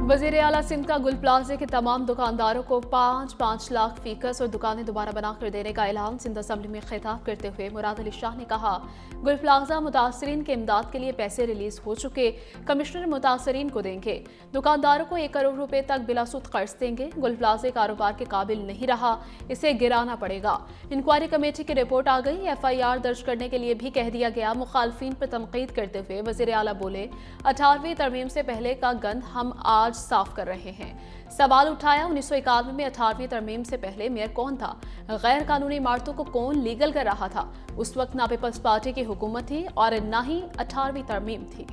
वज़ीर आला सिंध का गुल प्लाजा के तमाम दुकानदारों को 5-5 लाख फीकस और दुकानें दोबारा बनाकर देने का ऐलान। सिंध असेंबली में खिताब करते हुए मुराद अली शाह ने कहा, गुल प्लाजा मुतासरीन के इमदाद के लिए पैसे रिलीज हो चुके, कमिश्नर मुतासरीन को देंगे। दुकानदारों को 1 करोड़ रुपए तक बिलासुद कर्ज देंगे। गुल प्लाजा कारोबार के काबिल नहीं रहा, इसे गिराना पड़ेगा। इंक्वायरी कमेटी की रिपोर्ट आ गई, FIR दर्ज करने के लिए भी कह दिया गया। मुखालफिन पर तनकीद करते हुए वज़ीर आला बोले, 18वीं तरमीम से पहले का गंद हम आज साफ कर रहे हैं। सवाल उठाया, 1991 में 18वीं तरमीम से पहले मेयर कौन था? गैर कानूनी इमारतों को कौन लीगल कर रहा था? उस वक्त ना पीपल्स पार्टी की हुकूमत थी और ना ही 18वीं तरमीम थी।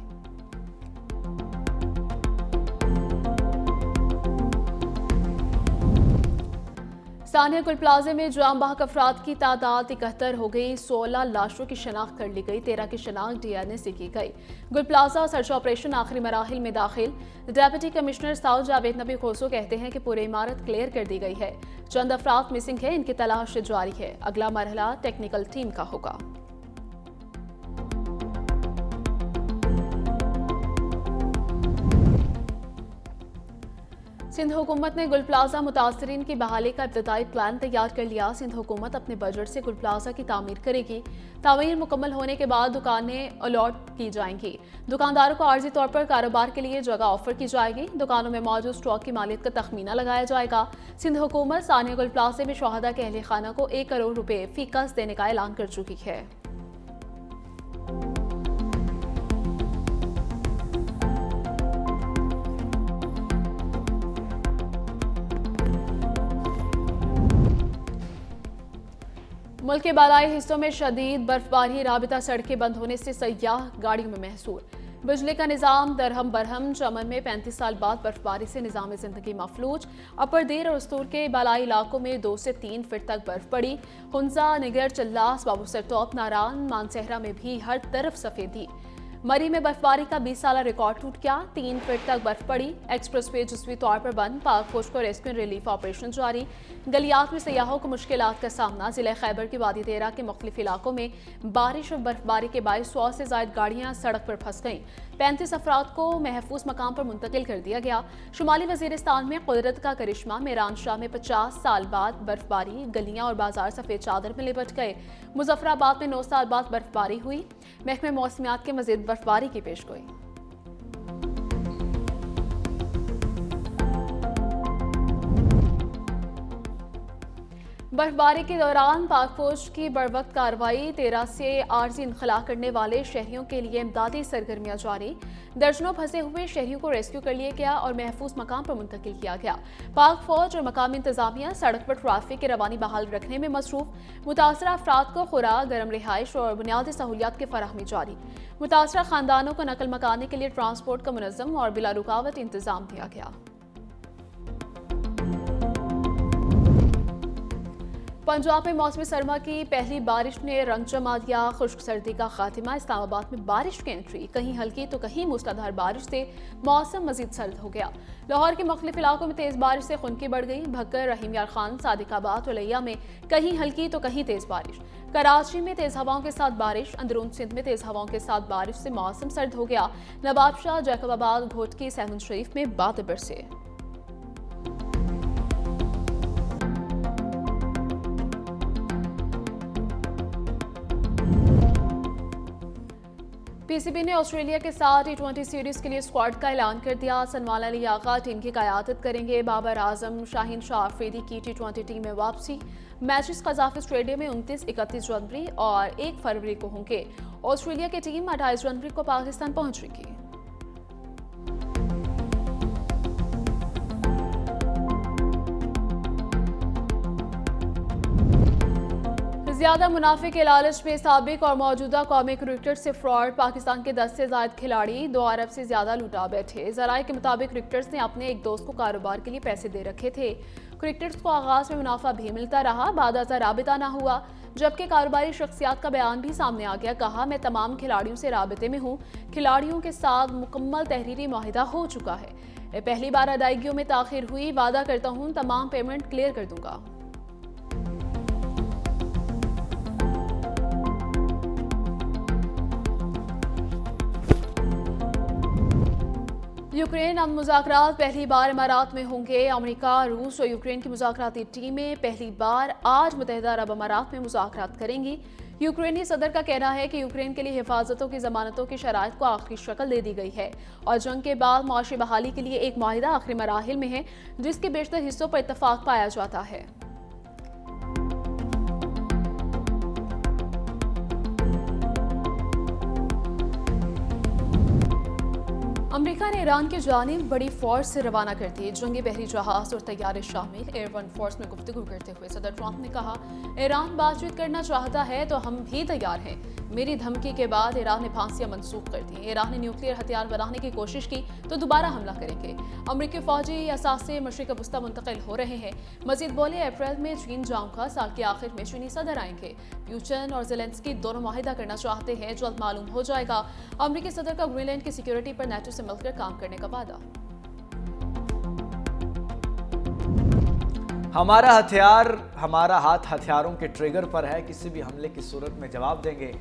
सानिया गुल प्लाजे में जाम बहक अफराद की तादाद 71 हो गई। 16 लाशों की शनाख्त कर ली गई, 13 की शनाख्त DNA से की गई। गुल प्लाजा सर्च ऑपरेशन आखिरी मराहिल में दाखिल। डेप्यूटी कमिश्नर साउथ जावेद नबी खोसो कहते हैं कि पूरी इमारत क्लियर कर दी गई है। चंद अफराद मिसिंग है, इनकी तलाश जारी है। अगला मरहला टेक्निकल टीम का होगा। सिंध हुकूमत ने गुल प्लाजा मुतासरीन की बहाली का इब्तदाई प्लान तैयार कर लिया। सिंध हुकूमत अपने बजट से गुल प्लाजा की तामीर करेगी। तामीर मुकम्मल होने के बाद दुकानें अलॉट की जाएंगी। दुकानदारों को आर्जी तौर पर कारोबार के लिए जगह ऑफर की जाएगी। दुकानों में मौजूद स्टॉक की मालियत का तखमीना लगाया जाएगा। सिंध हुकूमत सानिया गुल प्लाजे में शहादा के अहले खाना को 1 करोड़ रुपए फीकस देने का ऐलान कर चुकी है। मुल्क के बालाई हिस्सों में शदीद बर्फबारी, राबिता सड़कें बंद होने से सयाह गाड़ियों में महसूर। बिजली का निज़ाम दरहम बरहम। चमन में 35 साल बाद बर्फबारी से निज़ाम जिंदगी मफलूज। अपर देर और उस्तूर के बालाई इलाकों में 2 से 3 फीट तक बर्फ पड़ी। हुंजा, निगर, चल्लास, बाबूसर टॉप, नारान, मानसहरा में भी हर तरफ सफेदी। मरी में बर्फबारी का 20 साल रिकॉर्ड टूट गया। 3 फीट तक बर्फ पड़ी। एक्सप्रेस वे जुज़वी तौर पर बंद। पाक फौज को रेस्क्यू एंड रिलीफ ऑपरेशन जारी। गलियात में सयाहों को मुश्किलात का सामना। जिला खैबर की वादी तेरा के मुख्तलिफ इलाकों में बारिश और बर्फबारी के बायस 100 से ज्यादा गाड़ियां सड़क पर फंस गईं। 35 अफराद को महफूज मकाम पर मुंतकिल कर दिया गया। शुमाली वजीरिस्तान में कुदरत का करिश्मा। मेरान शाह में 50 साल बाद बर्फबारी। गलियां और बाजार सफेद चादर में लिपट गए। मुजफ्फराबाद में 9 साल बाद बर्फबारी हुई। महकमे मौसमियात के मजीद बर्फबारी की पेशगोई। बर्फबारी के दौरान पाक फौज की बरवक्त कार्रवाई। 13 से आर्जी इनखला करने वाले शहरियों के लिए इमदादी सरगर्मियां जारी। दर्जनों फंसे हुए शहरियों को रेस्क्यू कर लिया गया और महफूज मकाम पर मुंतकिल किया गया। पाक फौज और मकामी इंतजामिया सड़क पर ट्रैफिक की रवानी बहाल रखने में मसरूफ। मुतासरा अफराद को खुराक, गर्म रिहाइश और बुनियादी सहूलियात की फराहमी जारी। मुतासरा खानदानों को नकल मकाने के लिए ट्रांसपोर्ट का मुनज़्ज़म और बिला रुकावट इंतजाम दिया गया। पंजाब में मौसमी सरमा की पहली बारिश ने रंग जमा दिया। खुश्क सर्दी का खात्मा। इस्लामाबाद में बारिश की एंट्री। कहीं हल्की तो कहीं मूसलाधार बारिश से मौसम मजीद सर्द हो गया। लाहौर के मुख्तलिफ इलाकों में तेज बारिश से खुनकी बढ़ गई। भक्कर, रहीम यार खान, सादिकाबाद, वलैया में कहीं हल्की तो कहीं तेज बारिश। कराची में तेज हवाओं के साथ बारिश। अंदरून सिंध में तेज हवाओं के साथ बारिश से मौसम सर्द हो गया। नवाबशाह, जैकबाबाद, घोटकी, सहमन शरीफ में बादल बरसे। PCB ने ऑस्ट्रेलिया के साथ T20 सीरीज के लिए स्क्वाड का ऐलान कर दिया। सनवाल अली आगा टीम की क़यादत करेंगे। बाबर आजम, शाहीन शाह अफरीदी की T20 टीम में वापसी। मैचेस कज़ाफ़ी स्टेडियम में 29, 31 जनवरी और 1 फरवरी को होंगे। ऑस्ट्रेलिया की टीम 28 जनवरी को पाकिस्तान पहुंचेगी। ज्यादा मुनाफे के लालच में साबिक और मौजूदा कौमी क्रिकेटर से फ्रॉड। पाकिस्तान के 10 से ज्यादा खिलाड़ी 2 अरब से ज्यादा लुटा बैठे। जराये के मुताबिक क्रिकेटर्स ने अपने एक दोस्त को कारोबार के लिए पैसे दे रखे थे। क्रिकेटर्स को आगाज में मुनाफा भी मिलता रहा, बाद राबिता ना हुआ। जबकि कारोबारी शख्सियात का बयान भी सामने आ गया। कहा, मैं तमाम खिलाड़ियों से राबिते में हूँ। खिलाड़ियों के साथ मुकम्मल तहरीरी मुआहिदा हो चुका है। पहली बार अदायगियों में ताखिर हुई। वादा करता हूँ तमाम पेमेंट क्लियर कर दूंगा। यूक्रेन अमन मुज़ाकरात पहली बार इमारात में होंगे। अमेरिका, रूस और यूक्रेन की मुज़ाकराती टीमें पहली बार आज मुत्तहिदा अरब अमारात में मुज़ाकरात करेंगी। यूक्रेनी सदर का कहना है कि यूक्रेन के लिए हिफाजतों की जमानतों की शराइत को आखिरी शक्ल दे दी गई है और जंग के बाद मुआशी बहाली के लिए एक माहिदा आखिरी मराहिल में है, जिसके बेशतर हिस्सों पर इत्तफाक पाया जाता है। अमेरिका ने ईरान की जानिब बड़ी फोर्स से रवाना कर दी। जंगी बहरी जहाज और तैयारे शामिल एयर फोर्स में गुफ्तगू करते हुए सदर ट्रंप ने कहा, ईरान बातचीत करना चाहता है तो हम भी तैयार हैं। मेरी धमकी के बाद ईरान ने फांसियां मंसूख कर दी। ईरान ने न्यूक्लियर हथियार बनाने की कोशिश की तो दोबारा हमला करेंगे। अमेरिकी फौजी असासे मशरिक वस्ता मुंतकिल हो रहे हैं। मजीद बोले, अप्रैल में चीन जाऊंगा, साल के आखिर में चीनी सदर आएंगे। पुतिन और ज़ेलेंस्की दोनों माहिदा करना चाहते हैं, जल्द मालूम हो जाएगा। अमेरिकी सदर का ग्रीनलैंड की सिक्योरिटी पर नेटो से मिलकर काम करने का वादा। हमारा हथियार, हमारा हाथ हथियारों के ट्रिगर पर है, किसी भी हमले की सूरत में जवाब देंगे।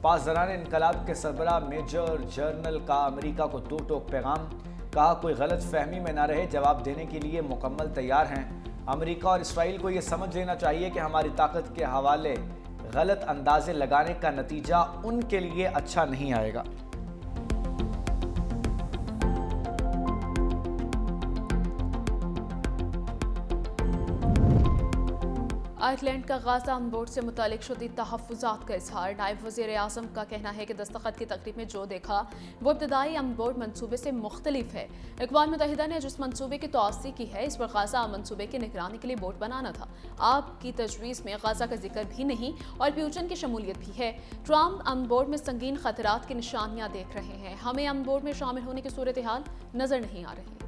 पासदारान इनकलाब के सरबराह मेजर जनरल का अमेरिका को दो टोक पैगाम, कहा कोई गलत फहमी में ना रहे, जवाब देने के लिए मुकम्मल तैयार हैं। अमेरिका और इसराइल को यह समझ लेना चाहिए कि हमारी ताकत के हवाले गलत अंदाजे लगाने का नतीजा उनके लिए अच्छा नहीं आएगा। आयरलैंड का गाजा अनबोर्ड से मुतालिक शदीद तहफ़्फ़ुज़ात का इजहार। नायब वज़ीर आज़म का कहना है कि दस्तखत की तकरीब में जो देखा वो इब्तदाई अनबोर्ड मनसूबे से मुख्तलिफ है। अक़वाम मुत्तहिदा ने जिस मनसूबे की तौसीक़ की है, इस पर गाजा मनसूबे की निगरानी के लिए बोर्ड बनाना था। आपकी तजवीज़ में गाजा का जिक्र भी नहीं और पुतिन की शमूलियत भी है। ट्रंप अनबोर्ड में संगीन खतरात की निशानियाँ देख रहे हैं। हमें अनबोर्ड में शामिल होने की सूरत हाल नज़र नहीं आ रही।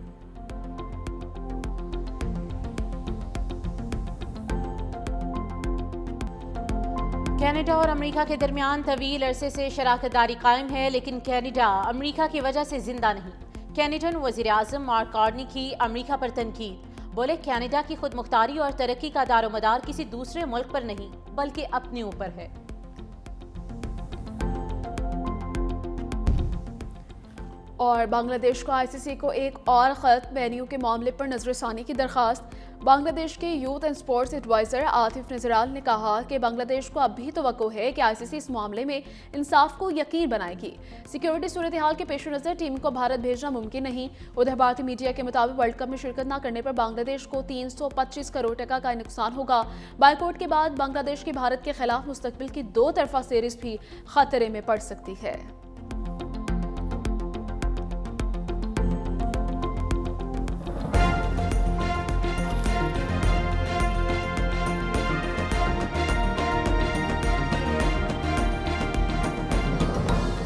कनाडा और अमेरिका के दरमियान तवील अरसे से शराकतदारी कायम है, लेकिन कनाडा अमेरिका की वजह से जिंदा नहीं। कैनेडियन वज़ीर आज़म मार्क कार्नी की अमेरिका पर तनकीद। बोले, कनाडा की खुद मुख्तारी और तरक्की का दारोमदार किसी दूसरे मुल्क पर नहीं बल्कि अपने ऊपर है। और बांग्लादेश को आईसीसी को एक और ख़त, वेन्यू के मामले पर नजरसानी की दरख्वास्त। बांग्लादेश के youth and sports adviser Atif Nazrul ने कहा कि बांग्लादेश को अब भी तवक्को है कि आईसीसी इस मामले में इंसाफ को यकीन बनाएगी। सिक्योरिटी सूरत हाल के पेश नज़र टीम को भारत भेजना मुमकिन नहीं। उधर भारतीय मीडिया के मुताबिक वर्ल्ड कप में शिरकत न करने पर बांग्लादेश को 325 करोड़ टका का नुकसान होगा। बायकॉट के बाद बांग्लादेश की भारत के खिलाफ मुस्तकबिल की दो तरफा सीरीज भी खतरे में पड़ सकती है।